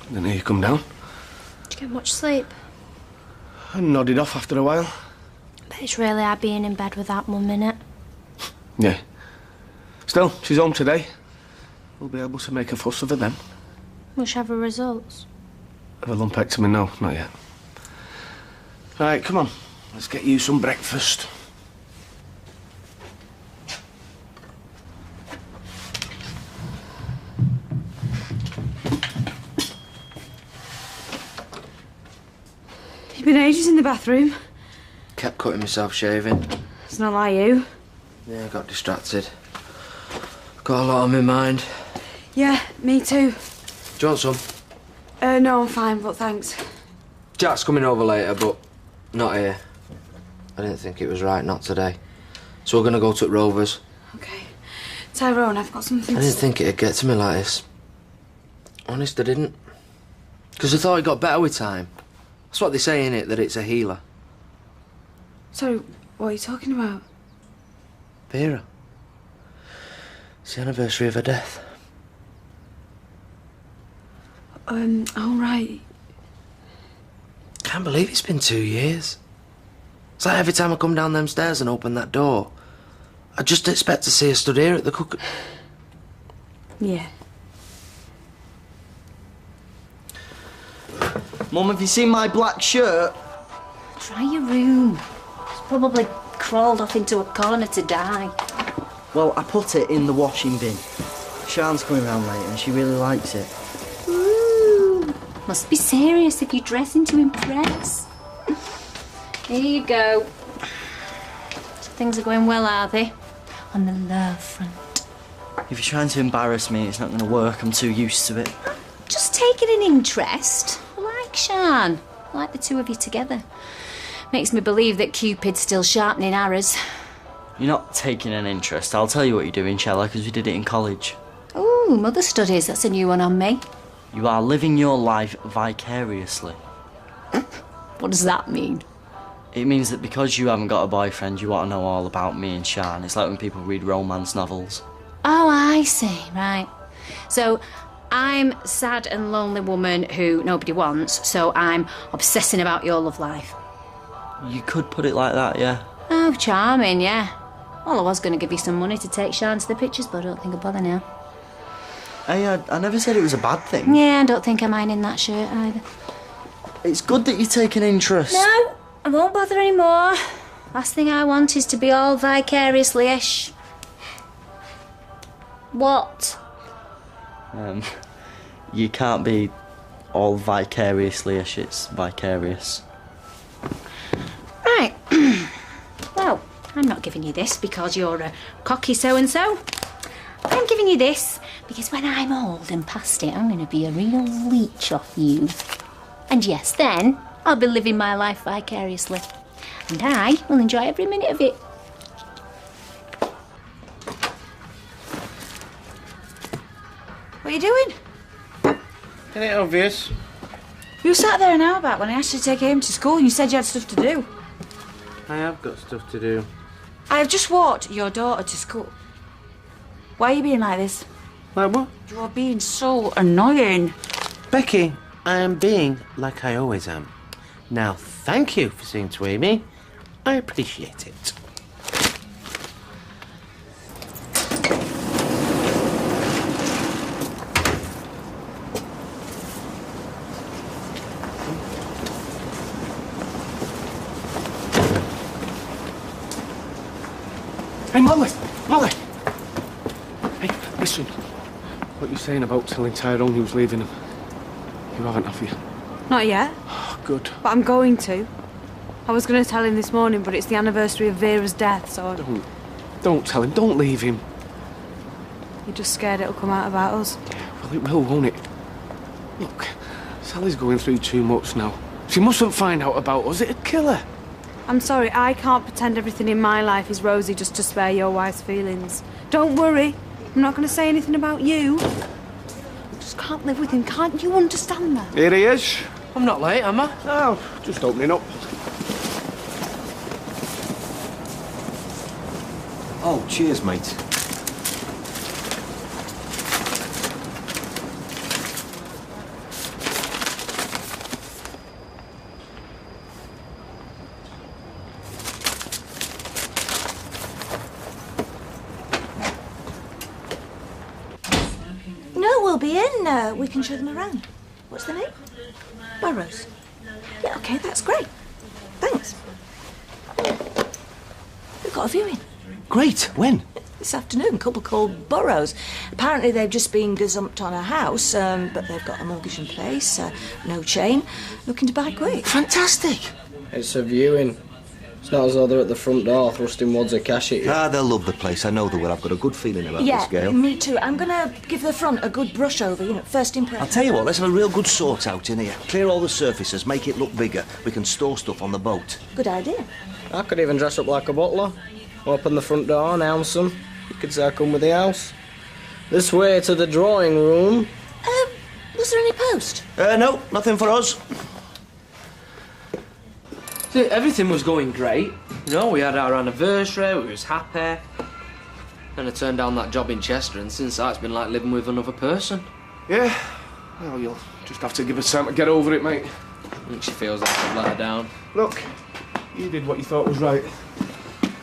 Didn't hear you come down. Did you get much sleep? I nodded off after a while. Bet it's really hard being in bed with that mum in it. Yeah. Still, she's home today. We'll be able to make a fuss of her then. Will she have her results? Have a lumpectomy? No, not yet. Right, come on. Let's get you some breakfast. You've been ages in the bathroom. Kept cutting myself shaving. It's not like you. Yeah, I got distracted. Got a lot on my mind. Yeah, me too. Do you want some? No, I'm fine, but thanks. Jack's coming over later, but not here. I didn't think it was right not today. So we're going to go to Rovers. Okay. Tyrone, I've got something I didn't think it'd get to me like this. Honest, I didn't. Because I thought it got better with time. That's what they say, innit, that it's a healer. Sorry, what are you talking about? Vera. It's the anniversary of her death. All right. Can't believe it's been 2 years. It's like every time I come down them stairs and open that door, I just expect to see her stood here at the cook... Yeah. Mum, have you seen my black shirt? Try your room. It's probably crawled off into a corner to die. Well, I put it in the washing bin. Sian's coming round later and she really likes it. Ooh, must be serious if you're dressing to impress. Here you go. So things are going well, are they? On the love front. If you're trying to embarrass me, it's not going to work. I'm too used to it. Just taking an interest. I like Sian. I like the two of you together. Makes me believe that Cupid's still sharpening arrows. You're not taking an interest. I'll tell you what you're doing, shall I? Because we did it in college. Ooh, mother studies. That's a new one on me. You are living your life vicariously. What does that mean? It means that because you haven't got a boyfriend, you want to know all about me and Sian. It's like when people read romance novels. Oh, I see. Right. So, I'm a sad and lonely woman who nobody wants, so I'm obsessing about your love life. You could put it like that, yeah. Oh, charming, yeah. Well, I was going to give you some money to take Sian to the pictures, but I don't think I'll bother now. Hey, I never said it was a bad thing. Yeah, I don't think I'm ironing that shirt either. It's good that you take an interest. No, I won't bother anymore. Last thing I want is to be all vicariously-ish. What? You can't be all vicariously-ish, it's vicarious. Right. Well, I'm not giving you this because you're a cocky so-and-so. I'm giving you this because when I'm old and past it, I'm going to be a real leech off you. And yes, then I'll be living my life vicariously. And I will enjoy every minute of it. What are you doing? Isn't it obvious? You sat there an hour back when I asked you to take him to school and you said you had stuff to do. I have got stuff to do. I have just walked your daughter to school. Why are you being like this? Like what? You are being so annoying. Becky, I am being like I always am. Now, thank you for seeing to Amy. I appreciate it. Hey, Molly! Molly! Hey, listen. What you saying about telling Tyrone he was leaving him? You haven't, have you? Not yet, Oh, good. but I'm going to. I was going to tell him this morning, but it's the anniversary of Vera's death, so... Don't tell him. Don't leave him. You're just scared it'll come out about us. Well, it will, won't it? Look, Sally's going through too much now. She mustn't find out about us. It'd kill her. I'm sorry, I can't pretend everything in my life is rosy just to spare your wife's feelings. Don't worry, I'm not going to say anything about you. I just can't live with him, can't you understand that? Here he is. I'm not late, am I? Oh, just opening up. Oh, cheers, mate. be in, we can show them around. What's the name? Burrows. Yeah, OK, that's great. Thanks. We've got a viewing. Great. When? This afternoon, a couple called Burrows. Apparently they've just been gazumped on a house, but they've got a mortgage in place, no chain, looking to buy quick. Fantastic. It's a viewing. It's not as though they're at the front door thrusting wads of cash at you. Ah, they'll love the place. I know they will. I've got a good feeling about this, Gail. Me too. I'm going to give the front a good brush over, first impression. I'll tell you what, let's have a real good sort out in here. Clear all the surfaces, make it look bigger. We can store stuff on the boat. Good idea. I could even dress up like a butler. Open the front door, announce them. You could say I come with the house. This way to the drawing room. Was there any post? No, nothing for us. See, everything was going great. We had our anniversary, we was happy. Then I turned down that job in Chester, and since that, it's been like living with another person. Yeah. Well, you'll just have to give us time to get over it, mate. I think she feels like I've let her down. Look, you did what you thought was right.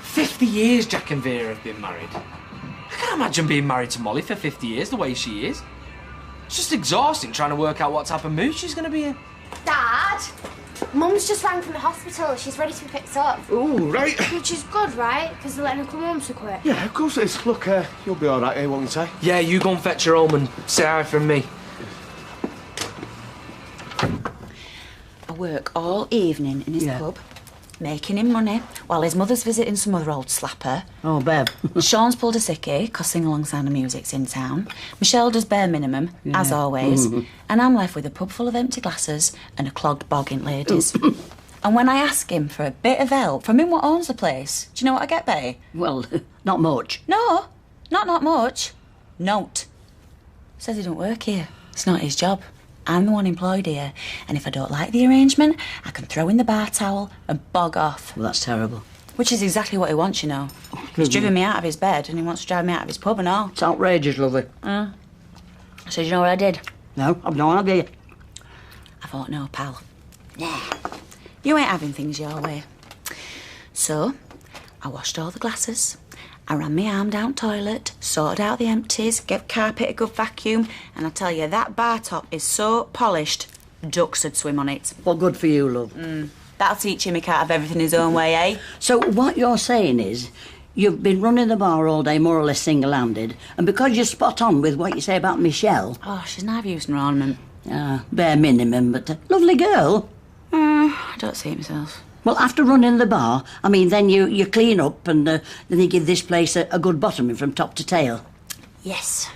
50 years Jack and Vera have been married. I can't imagine being married to Molly for 50 years the way she is. It's just exhausting trying to work out what type of mood she's going to be in. Dad! Mum's just rang from the hospital. She's ready to be picked up. Oh, right. Which is good, right? Because they're letting her come home so quick. Yeah, of course it is. Look, you'll be all right, won't you, Ty? Yeah, you go and fetch her home and say hi from me. I work all evening in his pub, making him money, while his mother's visiting some other old slapper. Oh, Bev. Sean's pulled a sickie, 'cause sing-along Sound of Music's in town. Michelle does bare minimum, as always. And I'm left with a pub full of empty glasses and a clogged bog in ladies. And when I ask him for a bit of help from him what owns the place, do you know what I get, Betty? Well, not much. No, not much. Note. Says he don't work here. It's not his job. I'm the one employed here, and if I don't like the arrangement, I can throw in the bar towel and bog off. Well, that's terrible. Which is exactly what he wants, He's driven me out of his bed, and he wants to drive me out of his pub and all. It's outrageous, lovely. So you know what I did? No, I've no idea. I thought, no, pal. Nah, you ain't having things your way. So, I washed all the glasses, I ran my arm down toilet, sorted out the empties, gave carpet a good vacuum, and I tell you, that bar top is so polished, ducks would swim on it. Well, good for you, love. That'll teach him he can't have everything his own way, eh? So what you're saying is, you've been running the bar all day more or less single-handed, and because you're spot on with what you say about Michelle... Oh, she's never used an ornament. Bare minimum, but a lovely girl. I don't see it myself. Well, after running the bar, I mean, then you clean up and then you give this place a good bottoming from top to tail. Yes.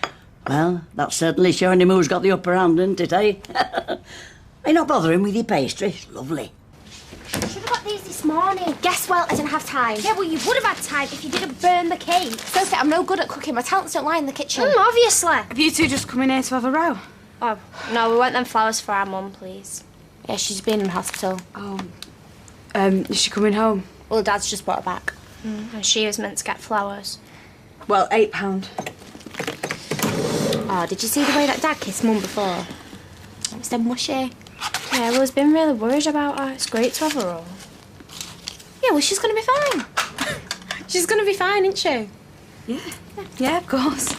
Well, that's certainly showing him who's got the upper hand, isn't it, eh? You're not bothering with your pastry. It's lovely. Should have got these this morning. Guess what? I didn't have time. Yeah, well, you would have had time if you didn't burn the cake. Sophie, I'm no good at cooking. My talents don't lie in the kitchen. Obviously. Have you two just come in here to have a row? Oh, no, we want them flowers for our mum, please. Yeah, she's been in hospital. Oh. Is she coming home? Well, Dad's just brought her back. And she was meant to get flowers. Well, £8. Oh, did you see the way that Dad kissed Mum before? It was dead mushy. Yeah, well, he's been really worried about her. It's great to have her all. Yeah, well, she's going to be fine. She's going to be fine, isn't she? Yeah, of course.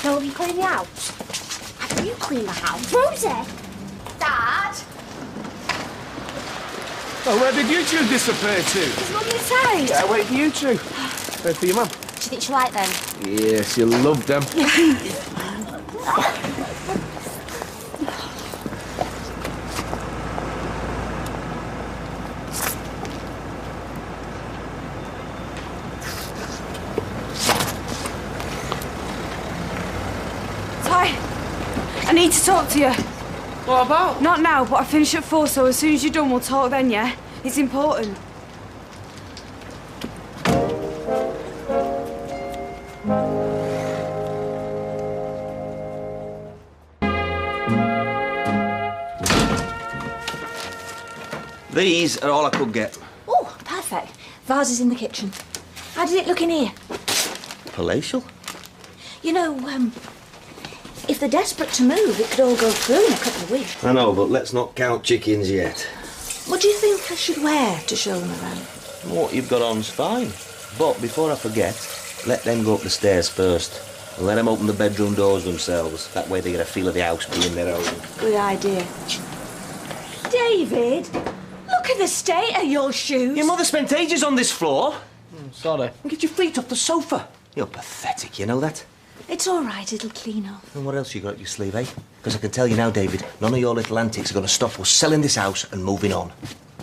No, have you cleaned the house? Have you cleaned the house? Rosie! Dad! Oh, where did you two disappear to? Is Mum inside? Yeah, wait for you two. Wait for your mum. Do you think she'll like them? Yes, you love them. Ty, I need to talk to you. What about? Not now, but I finish at 4, so as soon as you're done, we'll talk then, yeah? It's important. These are all I could get. Oh, perfect. Vase is in the kitchen. How did it look in here? Palatial? You know, if they're desperate to move, it could all go through in a couple of weeks. I know, but let's not count chickens yet. What do you think I should wear to show them around? What you've got on's fine. But before I forget, let them go up the stairs first. And let them open the bedroom doors themselves. That way they get a feel of the house being their own. Good idea. David, look at the state of your shoes. Your mother spent ages on this floor. Sorry. And get your feet off the sofa. You're pathetic, you know that? It's all right, it'll clean off. And what else you got up your sleeve, eh? Because I can tell you now, David, none of your little antics are going to stop us selling this house and moving on.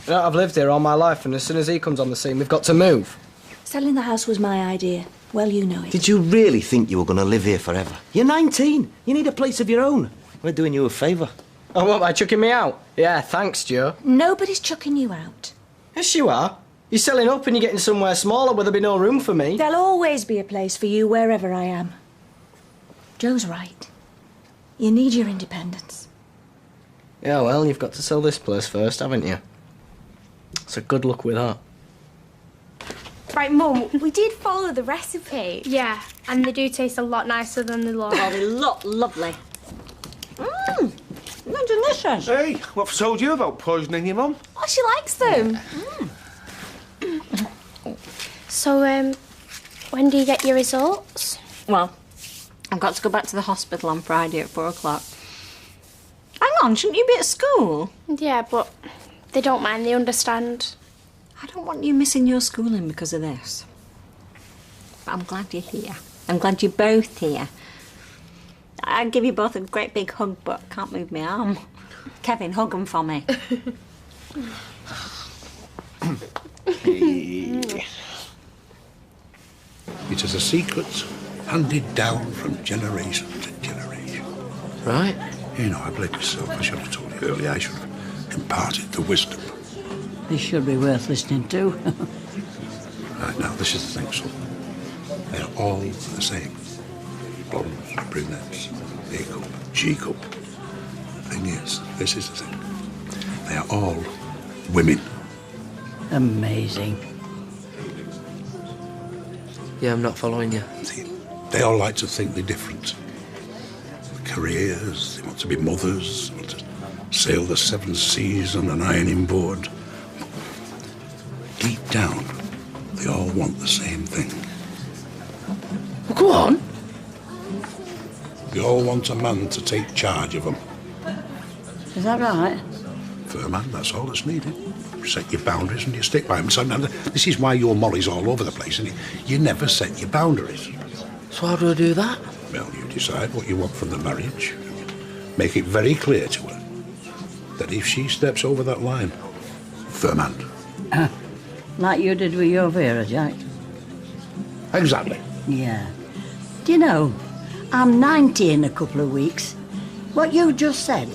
You know, I've lived here all my life, and as soon as he comes on the scene, we've got to move. Selling the house was my idea. Well, you know it. Did you really think you were going to live here forever? You're 19. You need a place of your own. We're doing you a favour. Oh, what, by chucking me out? Yeah, thanks, Joe. Nobody's chucking you out. Yes, you are. You're selling up and you're getting somewhere smaller where there'll be no room for me. There'll always be a place for you wherever I am. Joe's right. You need your independence. Yeah, well, you've got to sell this place first, haven't you? So good luck with that. Right, Mum. We did follow the recipe. Yeah, and they do taste a lot nicer than they look. Oh, they look lovely. Mmm, they're delicious. Hey, what have I told you about poisoning your mum? Oh, she likes them. So, when do you get your results? Well, I've got to go back to the hospital on Friday at 4 o'clock. Hang on, shouldn't you be at school? Yeah, but they don't mind, they understand. I don't want you missing your schooling because of this. But I'm glad you're here. I'm glad you're both here. I'd give you both a great big hug, but I can't move my arm. Kevin, hug 'em for me. It is a secret handed down from generation to generation. Right. You know, I blame myself. I should have told you earlier. I should have imparted the wisdom. This should be worth listening to. Right, now, this is the thing, son. They're all the same. Blondes, brunettes, A cup, G cup. Thing is, this is the thing. They are all women. Amazing. Yeah, I'm not following you. See, they all like to think they're different. Careers, they want to be mothers, they want to sail the 7 seas on an ironing board. Deep down, they all want the same thing. Well, go on. They all want a man to take charge of them. Is that right? For a man, that's all that's needed. You set your boundaries and you stick by them. So now, this is why your Molly's all over the place, and you never set your boundaries. So how do I do that? Well, you decide what you want from the marriage. Make it very clear to her that if she steps over that line, firm hand. Like you did with your Vera, Jack. Exactly. Yeah. Do you know, I'm 90 in a couple of weeks. What you just said,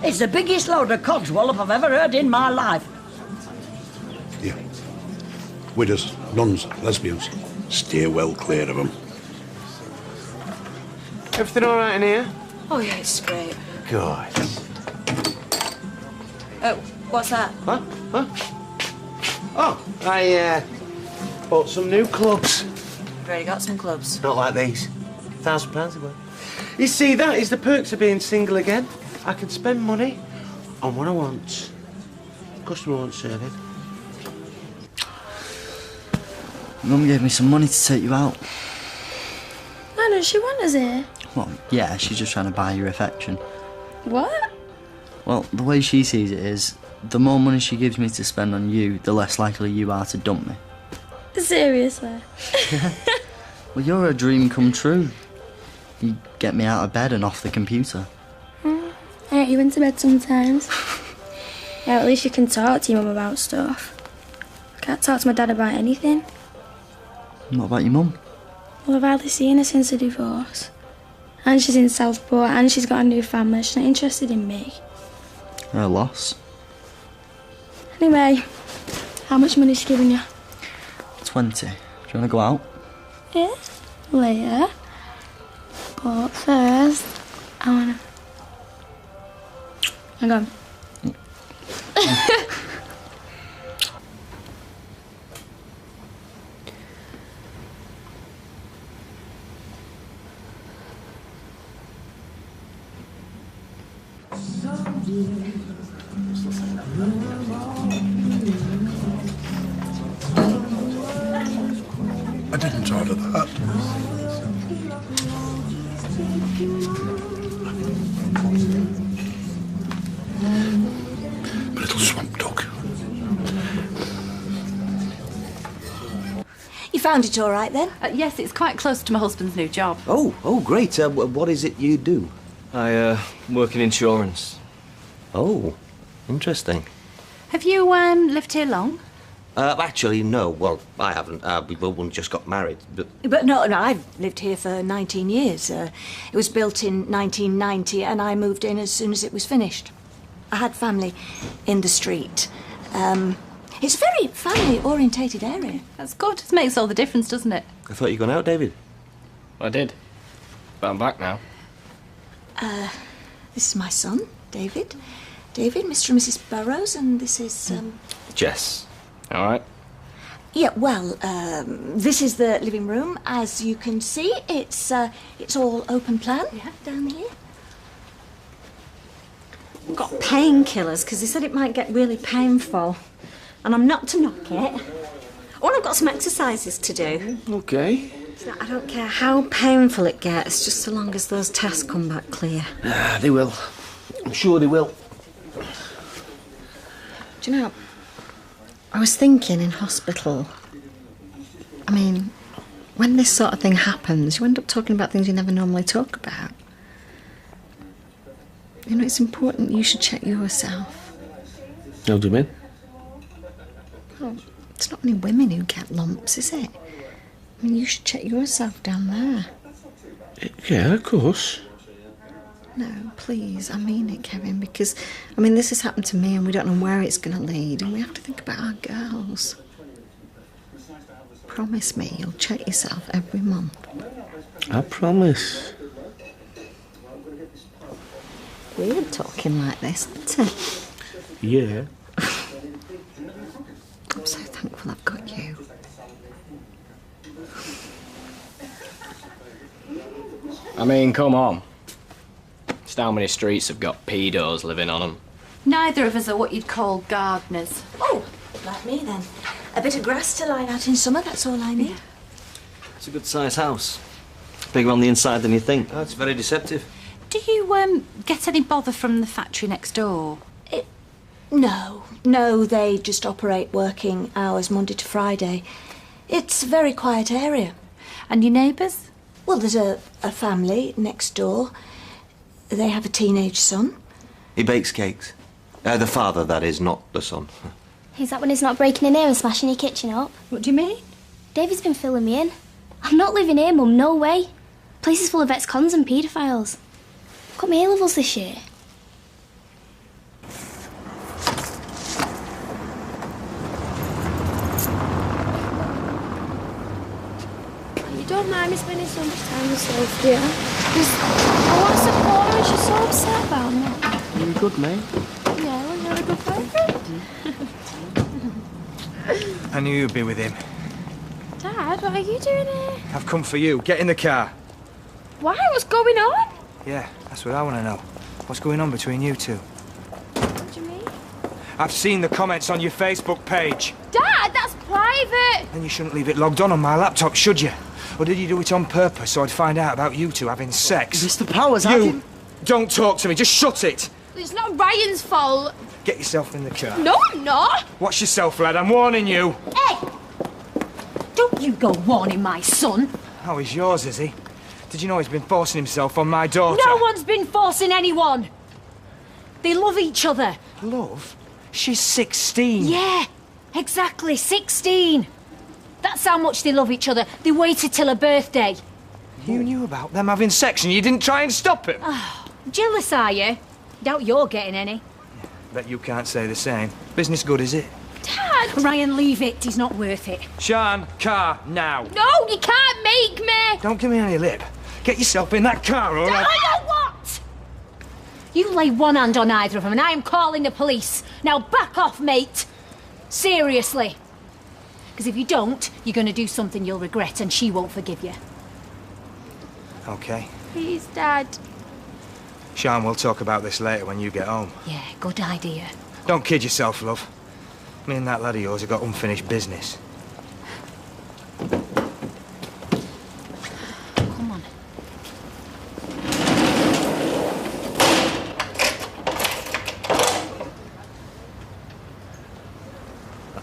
it's the biggest load of codswallop I've ever heard in my life. Yeah. Widows, nuns, lesbians, steer well clear of them. Everything all right in here? Oh, yeah, it's great. God. What's that? Huh? Huh? Oh, I bought some new clubs. I've already got some clubs. Not like these. £1,000 a month. You see, that is the perks of being single again. I can spend money on what I want. Customer won't serve it. Mum gave me some money to take you out. Why does she want us here? Well, yeah, she's just trying to buy your affection. What? Well, the way she sees it is, the more money she gives me to spend on you, the less likely you are to dump me. Seriously? Well, you're a dream come true. You get me out of bed and off the computer. I get you into bed sometimes. Yeah, at least you can talk to your mum about stuff. I can't talk to my dad about anything. What about your mum? Well, I've hardly seen her since the divorce. And she's in Southport, and she's got a new family. She's not interested in me. Her loss. Anyway, how much money is she giving you? 20. Do you want to go out? Yeah, later. But first, I wanna... Hang on. I didn't order that. A little swamp dog. You found it all right, then? Yes, it's quite close to my husband's new job. Oh, great. What is it you do? I work in insurance. Oh, interesting. Have you lived here long? Actually, no. Well, I haven't. We only just got married, but... But no, I've lived here for 19 years. It was built in 1990 and I moved in as soon as it was finished. I had family in the street. It's a very family-orientated area. That's good. It makes all the difference, doesn't it? I thought you'd gone out, David. I did. But I'm back now. This is my son, David. David, Mr. and Mrs. Burrows, and this is, Jess. All right? Yeah, well, this is the living room. As you can see, it's all open plan down here. I've got painkillers because they said it might get really painful. And I'm not to knock it. Oh, and I've got some exercises to do. Okay. So I don't care how painful it gets, just so long as those tests come back clear. They will. I'm sure they will. Do you know, I was thinking in hospital, I mean, when this sort of thing happens, you end up talking about things you never normally talk about. You know, it's important you should check yourself. How do you mean? Well, it's not only women who get lumps, is it? I mean, you should check yourself down there. Yeah, of course. No, please, I mean it, Kevin, because, I mean, this has happened to me and we don't know where it's going to lead, and we have to think about our girls. Promise me you'll check yourself every month. I promise. Weird talking like this, isn't it? Yeah. I'm so thankful I've got you. I mean, come on. Just how many streets have got pedos living on them? Neither of us are what you'd call gardeners. Oh, like me then. A bit of grass to line out in summer, that's all I need. It's a good-sized house. Bigger on the inside than you think. Oh, it's very deceptive. Do you get any bother from the factory next door? No, they just operate working hours Monday to Friday. It's a very quiet area. And your neighbours? Well, there's a family next door. They have a teenage son. He bakes cakes. The father, that is, not the son. Is that when he's not breaking in here and smashing your kitchen up? What do you mean? David's been filling me in. I'm not living here, Mum, no way. Place is full of ex-cons and paedophiles. Got my A-levels this year. You don't mind me spending so much time with Sophia? Because I want to support her and she's so upset about me. You good, mate? Yeah, well, you're a good boyfriend. I knew you'd be with him. Dad, what are you doing here? I've come for you. Get in the car. Why? What's going on? Yeah, that's what I want to know. What's going on between you two? What do you mean? I've seen the comments on your Facebook page. Dad, that's private! Then you shouldn't leave it logged on my laptop, should you? Or did you do it on purpose so I'd find out about you two having sex? Mr. Powers, You don't talk to me, just shut it! It's not Ryan's fault. Get yourself in the car. No, I'm not. Watch yourself, lad, I'm warning you. Hey! Don't you go warning my son. Oh, he's yours, is he? Did you know he's been forcing himself on my daughter? No one's been forcing anyone. They love each other. Love? She's 16. Yeah, exactly, 16. That's how much they love each other. They waited till her birthday. You knew about them having sex and you didn't try and stop him? Jealous, are you? Doubt you're getting any. Bet you can't say the same. Business good, is it? Dad! Ryan, leave it. He's not worth it. Sian, car, now. No, you can't make me. Don't give me any lip. Get yourself in that car, all right? I know what? You lay one hand on either of them and I am calling the police. Now back off, mate. Seriously. Because if you don't, you're going to do something you'll regret and she won't forgive you. Okay. Please, Dad. Sian, we'll talk about this later when you get home. Yeah, good idea. Don't kid yourself, love. Me and that lad of yours have got unfinished business. Come on.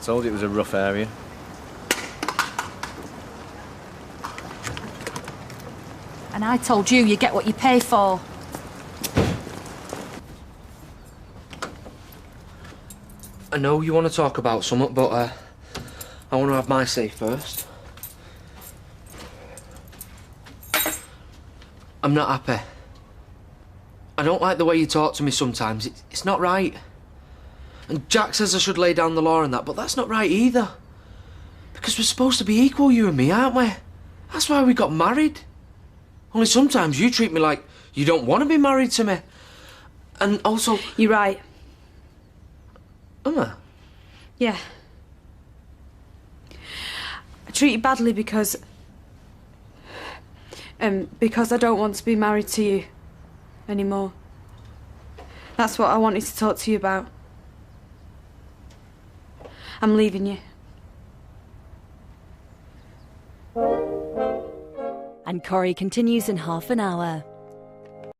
told you it was a rough area. And I told you get what you pay for. I know you want to talk about something, but I want to have my say first. I'm not happy. I don't like the way you talk to me sometimes. It's not right. And Jack says I should lay down the law and that, but that's not right either. Because we're supposed to be equal, you and me, aren't we? That's why we got married. Only sometimes you treat me like you don't want to be married to me. And also... You're right. Am I? Yeah. I treat you badly because I don't want to be married to you anymore. That's what I wanted to talk to you about. I'm leaving you. And Corrie continues in half an hour.